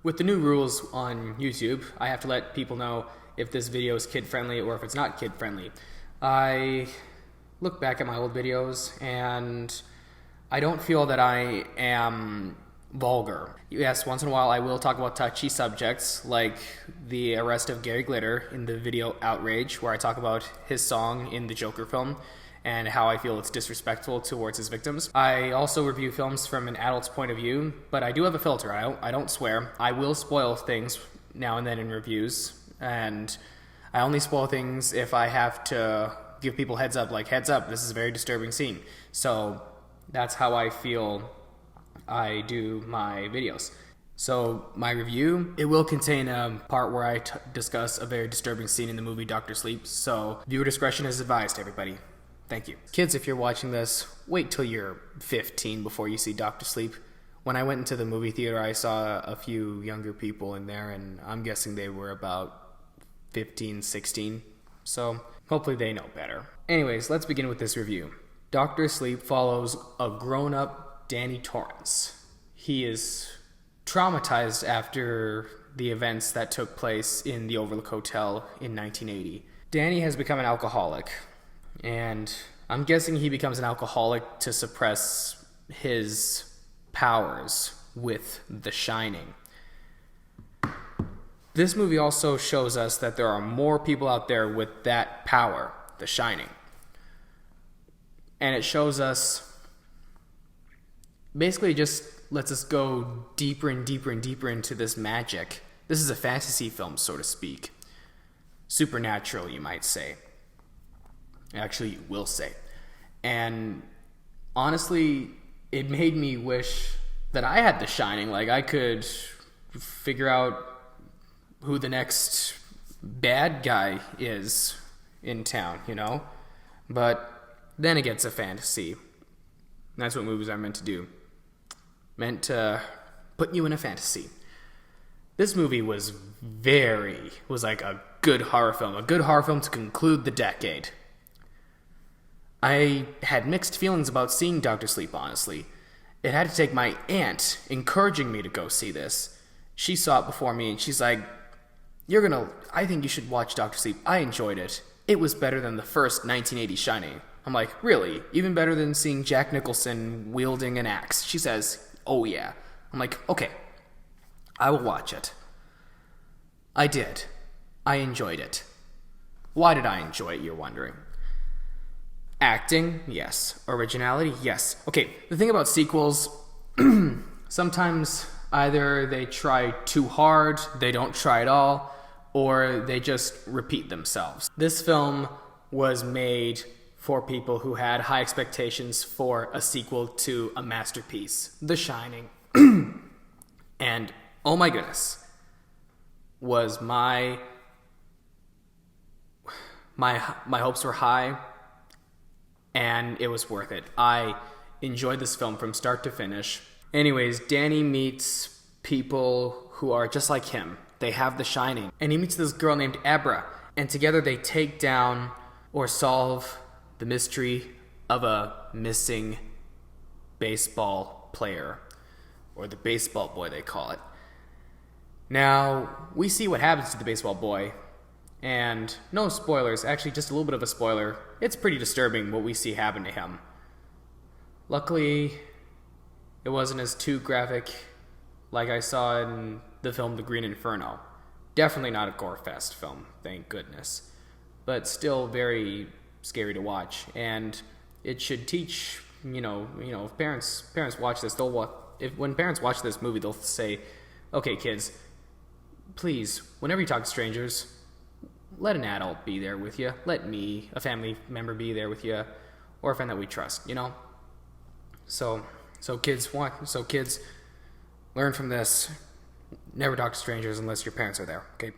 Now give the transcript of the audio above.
With the new rules on YouTube, I have to let people know if this video is kid-friendly or if it's not kid-friendly. I look back at my old videos and I don't feel that I am vulgar. Yes, once in a while I will talk about touchy subjects like the arrest of Gary Glitter in the video Outrage, where I talk about his song in the Joker film and how I feel it's disrespectful towards his victims. I also review films from an adult's point of view, but I do have a filter. I don't swear. I will spoil things now and then in reviews, and I only spoil things if I have to give people heads up, like, heads up, this is a very disturbing scene. So that's how I feel I do my videos. So my review, it will contain a part where I discuss a very disturbing scene in the movie Dr. Sleep, so viewer discretion is advised, everybody. Thank you. Kids, if you're watching this, wait till you're 15 before you see Dr. Sleep. When I went into the movie theater, I saw a few younger people in there, and I'm guessing they were about 15, 16. So hopefully they know better. Anyways, let's begin with this review. Dr. Sleep follows a grown-up Danny Torrance. He is traumatized after the events that took place in the Overlook Hotel in 1980. Danny has become an alcoholic, and I'm guessing he becomes an alcoholic to suppress his powers with The Shining. This movie also shows us that there are more people out there with that power, The Shining. And it shows us, basically just lets us go deeper and deeper and deeper into this magic. This is a fantasy film, so to speak. Supernatural, you might say. Actually, you will say. And honestly, it made me wish that I had The Shining. Like, I could figure out who the next bad guy is in town, you know? But then it gets a fantasy. That's what movies are meant to do. Meant to put you in a fantasy. This movie was like a good horror film. A good horror film to conclude the decade. I had mixed feelings about seeing Dr. Sleep, honestly. It had to take my aunt encouraging me to go see this. She saw it before me and she's like, I think you should watch Dr. Sleep. I enjoyed it. It was better than the first 1980 Shining. I'm like, really? Even better than seeing Jack Nicholson wielding an axe? She says, oh yeah. I'm like, okay, I will watch it. I did. I enjoyed it. Why did I enjoy it, you're wondering? Acting, yes. Originality, yes. Okay, the thing about sequels, sometimes either they try too hard, they don't try at all, or they just repeat themselves. This film was made for people who had high expectations for a sequel to a masterpiece, The Shining. And, oh my goodness, was my hopes were high, and it was worth it. I enjoyed this film from start to finish. Anyways, Danny meets people who are just like him. They have The Shining. And he meets this girl named Abra. And together they take down or solve the mystery of a missing baseball player. Or the baseball boy, they call it. Now, we see what happens to the baseball boy. And no spoilers, actually just a little bit of a spoiler. It's pretty disturbing what we see happen to him. Luckily, it wasn't as too graphic like I saw in the film The Green Inferno. Definitely not a gore-fest film, thank goodness. But still very scary to watch. And it should teach, if parents watch this, when parents watch this movie, they'll say, okay, kids, please, whenever you talk to strangers, let an adult be there with you. Let me, a family member, be there with you, or a friend that we trust, So kids, learn from this. Never talk to strangers unless your parents are there, okay?